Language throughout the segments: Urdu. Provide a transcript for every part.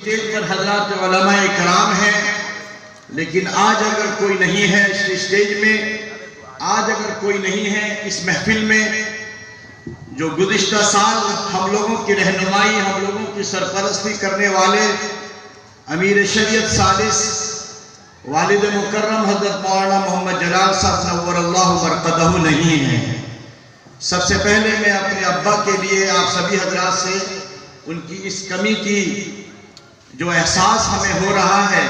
اسٹیج پر حضرات علماء کرام ہیں، لیکن آج اگر کوئی نہیں ہے اس اسٹیج میں، آج اگر کوئی نہیں ہے اس محفل میں، جو گزشتہ سال ہم لوگوں کی رہنمائی، ہم لوگوں کی سرپرستی کرنے والے امیر شریعت ثالث والد مکرم حضرت مولانا محمد جلال صاحب نور اللہ مرقدہ نہیں ہیں۔ سب سے پہلے میں اپنے ابا کے لیے آپ سبھی حضرات سے ان کی اس کمی کی جو احساس ہمیں ہو رہا ہے،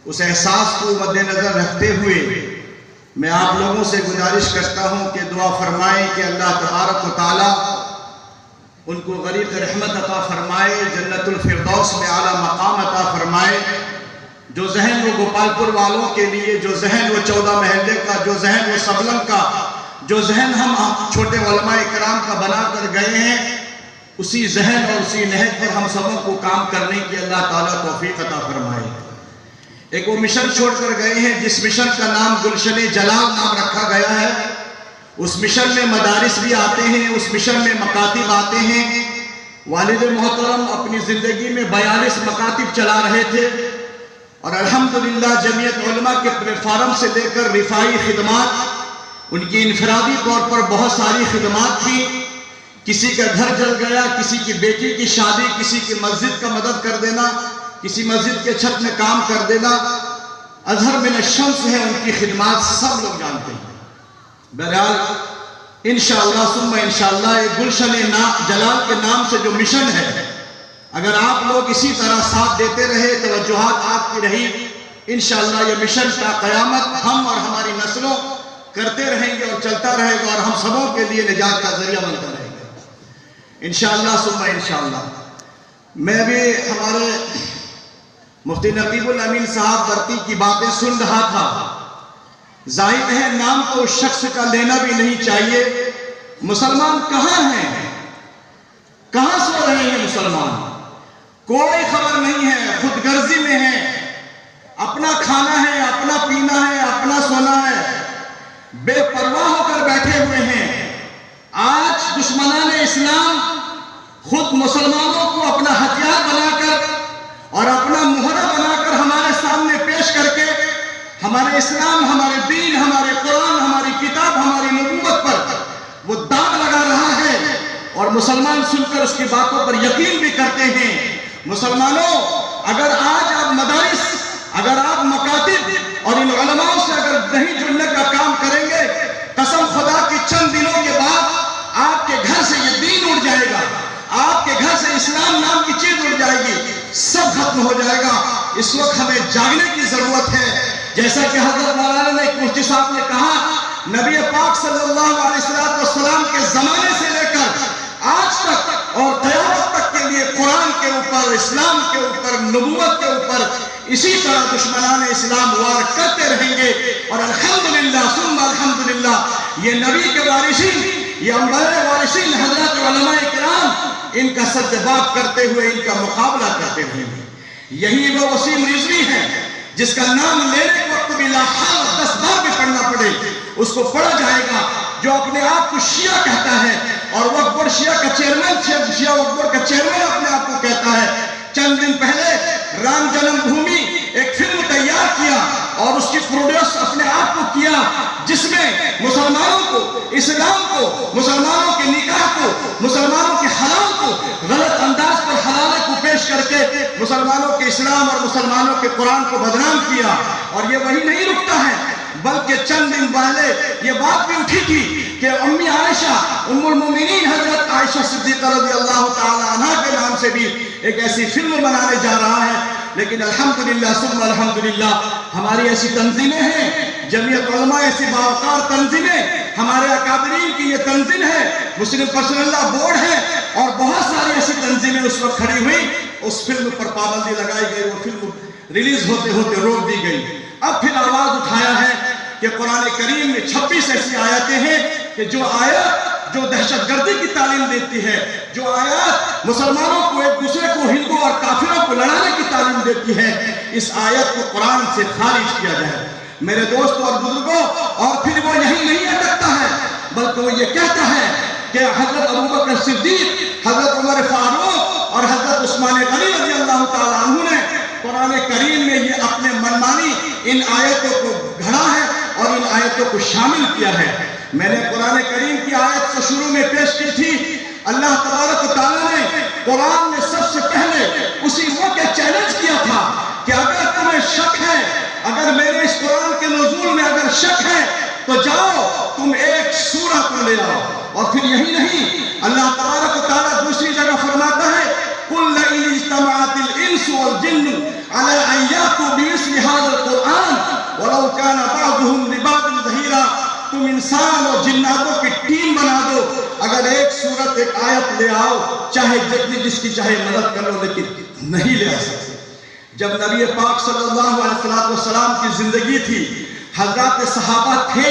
اس احساس کو مد نظر رکھتے ہوئے میں آپ لوگوں سے گزارش کرتا ہوں کہ دعا فرمائیں کہ اللہ تبارک و تعالی ان کو غریق رحمت عطا فرمائے، جنت الفردوس میں اعلیٰ مقام عطا فرمائے۔ جو ذہن وہ گوپال پور والوں کے لیے، جو ذہن وہ 14 محلے کا، جو ذہن وہ سبلنگ کا، جو ذہن ہم چھوٹے علماء کرام کا بنا کر گئے ہیں، اسی ذہن اور اسی نہج پر ہم سبوں کو کام کرنے کی اللہ تعالیٰ توفیق عطا فرمائے۔ ایک وہ مشن چھوڑ کر گئے ہیں جس مشن کا نام گلشن جلال نام رکھا گیا ہے۔ اس مشن میں مدارس بھی آتے ہیں، اس مشن میں مکاتب آتے ہیں۔ والد محترم اپنی زندگی میں 42 مکاتب چلا رہے تھے، اور الحمدللہ جمعیت علماء کے پلیٹ فارم سے لے کر رفاعی خدمات، ان کی انفرادی طور پر بہت ساری خدمات تھی۔ کسی کا گھر جل گیا، کسی کی بیٹی کی شادی، کسی کی مسجد کا مدد کر دینا، کسی مسجد کے چھت میں کام کر دینا، اظہر من الشمس ہے ان کی خدمات، سب لوگ جانتے ہیں۔ بہرحال انشاءاللہ ثم انشاءاللہ ایک گلشن جلال کے نام سے جو مشن ہے، اگر آپ لوگ اسی طرح ساتھ دیتے رہے، توجہات آپ کی رہی، انشاءاللہ یہ مشن تا قیامت ہم اور ہماری نسلوں کرتے رہیں گے اور چلتا رہے گا، اور ہم سبوں کے لیے نجات کا ذریعہ بنتا رہے گا انشاءاللہ ثم انشاءاللہ۔ میں بھی ہمارے مفتی نقیب الامین صاحب برتی کی باتیں سن رہا تھا۔ ظاہر ہے نام تو اس شخص کا لینا بھی نہیں چاہیے۔ مسلمان کہاں ہیں؟ کہاں سو رہے ہیں مسلمان؟ کوئی خبر نہیں ہے، خود غرضی میں ہے، اپنا کھانا ہے، اپنا پینا ہے، اپنا سونا ہے، بے پرواہ ہو کر بیٹھے ہوئے ہیں۔ آج دشمنان اسلام خود مسلمانوں کو اپنا ہتھیار بنا کر اور اپنا مہرہ بنا کر ہمارے سامنے پیش کر کے ہمارے اسلام، ہمارے دین، ہمارے قرآن، ہماری کتاب، ہماری نبوت پر وہ داغ لگا رہا ہے، اور مسلمان سن کر اس کی باتوں پر یقین بھی کرتے ہیں۔ مسلمانوں، اگر آج آپ مدارس، اگر آپ مکاتب اور ان علماء سے اگر نہیں جڑنے کا کام کریں گے، قسم خدا کی چند دنوں کے بعد آپ کے گھر سے یہ دین اڑ جائے گا، آپ کے گھر سے اسلام نام کی چیز اڑ جائے گی، سب ختم ہو جائے گا۔ اس وقت ہمیں جاگنے کی ضرورت ہے۔ جیسا کہ حضرت مولانا نے مفتی صاحب نے کہا، نبی پاک صلی اللہ علیہ وسلم کے زمانے سے لے کر آج تک اور قیامت تک کے لیے قرآن کے اوپر، اسلام کے اوپر، نبوت کے اوپر اسی طرح دشمنان اسلام وار کرتے رہیں گے، اور الحمدللہ ثم الحمدللہ یہ نبی کے وارثین، یہ انبیاء وارثین حضرات علماء کرام ان کا سجدباب کرتے ہوئے ان کا مقابلہ کرتے رہیں گے۔ یہی وہ وسیم رضوی ہے جس کا نام لینے کے وقت بھی لا حول 10 بار بھی پڑھنا پڑے اس کو پڑھا جائے گا، جو اپنے آپ کو شیعہ کہتا ہے، اور وہ اکبر شیعہ کا چیئرمین، شیعہ اکبر کا چیئرمین اپنے آپ کو کہتا ہے۔ چند دن پہلے رام جنم بھومی ایک فلم تیار کیا اور اس کی پروڈیوس اپنے آپ کو کیا، جس میں مسلمانوں کو، اسلام کو، مسلمانوں کے نکاح کو، مسلمانوں کے حلال کو غلط انداز پر حلالے کو پیش کر کے مسلمانوں کے اسلام اور مسلمانوں کے قرآن کو بدنام کیا۔ اور یہ وہی نہیں رکتا ہے، بلکہ چند دن پہلے یہ بات بھی اٹھی تھی کہ امی عائشہ، ام المومنین حضرت عائشہ صدیقہ رضی اللہ تعالی عنہ کے نام سے بھی ایک ایسی فلم بنانے جا رہا ہے۔ لیکن الحمدللہ ثم الحمدللہ ہماری ایسی تنظیمیں ہیں، جمعیت علماء ایسی باوقار تنظیمیں، ہمارے اکابرین کی یہ تنظیم ہے، مسلم پرسنل لا بورڈ ہے، اور بہت ساری ایسی تنظیمیں اس وقت کھڑی ہوئی۔ اس فلم پر پابندی لگائی گئی، وہ فلم ریلیز ہوتے ہوتے روک دی گئی۔ اب پھر آواز اٹھایا ہے کہ قرآن کریم میں 26 ایسی آیتیں ہیں کہ جو آیت جو دہشت گردی کی تعلیم دیتی ہے، جو آیات مسلمانوں کو ایک دوسرے کو، ہندو اور کافروں کو لڑانے کی تعلیم دیتی ہے، اس آیت کو قرآن سے خارج کیا جائے۔ میرے دوستوں اور بزرگوں، اور پھر وہ یہی نہیں اٹکتا ہے، بلکہ وہ یہ کہتا ہے کہ حضرت ابوبکر صدیق، حضرت عمر فاروق اور حضرت عثمان غنی رضی اللہ تعالیٰ عنہ نے قرآن کریم میں یہ اپنے منمانی ان آیتوں کو گھڑا ہے اور ان آیتوں کو شامل کیا ہے۔ میں نے قرآن کریم کی آیت کو شروع میں پیش کی تھی۔ اللہ تبارک و تعالیٰ نے قرآن میں سب سے پہلے اسی وقت چیلنج کیا تھا کہ اگر تمہیں شک ہے، اگر میرے اس قرآن کے نزول میں اگر شک ہے تو جاؤ تم ایک سورہ کو لے آؤ۔ اور پھر یہی نہیں، اللہ تبارک و تعالیٰ دوسری جگہ فرماتا ہے قُلْ لَئِنِ اجْتَمَعَتِ الْإِنسُ وَالْجِنُّ عَلَىٰ أَن يَأْتُوا بِمِثْلِ هَٰذَا الْقُرْآنِ وَلَوْ كَانَ بَعْضُهُمْ لِبَعْضٍ ظَهِيرًا۔ تم انسان اور جناتوں کی ٹیم بنا دو، اگر ایک سورت ایک آیت لے آؤ، چاہے جس کی چاہے مدد کر لو، لیکن نہیں لے آ سکتے۔ جب نبی پاک صلی اللہ علیہ وسلم کی زندگی تھی، حضرات صحابہ تھے،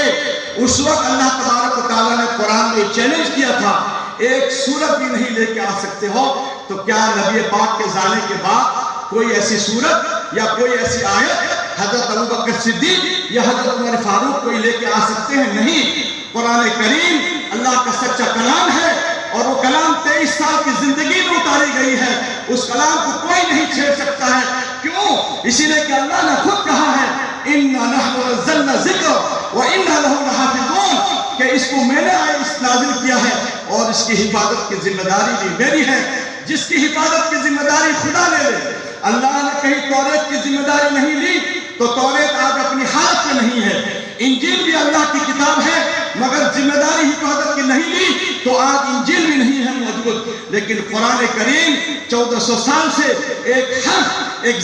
اس وقت اللہ تبارک و تعالیٰ نے قرآن میں چیلنج کیا تھا ایک سورت بھی نہیں لے کے آ سکتے ہو، تو کیا نبی پاک کے جانے کے بعد کوئی ایسی سورت یا کوئی ایسی آیت حضرت ابوبکر صدیق یا حضرت عمر فاروق کوئی لے کے آ سکتے ہیں؟ نہیں۔ قرآن کریم اللہ کا سچا کلام ہے اور وہ کلام 23 سال کی زندگی میں اتاری گئی ہے، اس کلام کو کوئی نہیں چھیڑ سکتا ہے۔ کیوں؟ اسی لیے کہ اللہ نے خود کہا ہے اِنَّا نَحْنُ نَزَّلْنَا الذِّکْرَ وَإِنَّا لَهُ لَحَافِظُونَ، کہ اس کو میں نے نازل کیا ہے اور اس کی حفاظت کی ذمہ داری بھی میری ہے۔ جس کی حفاظت کی ذمہ داری خدا لے لے۔ اللہ نے کہیں توریت کی ذمہ داری نہیں لی تو توریت آج اپنی حالت میں نہیں ہے۔ انجیل بھی اللہ کی کتاب ہے مگر ذمہ داری حفاظت کی نہیں لی تو آج انجیل بھی نہیں ہے موجود۔ لیکن قرآن کریم 1400 سال سے ایک حرف، ایک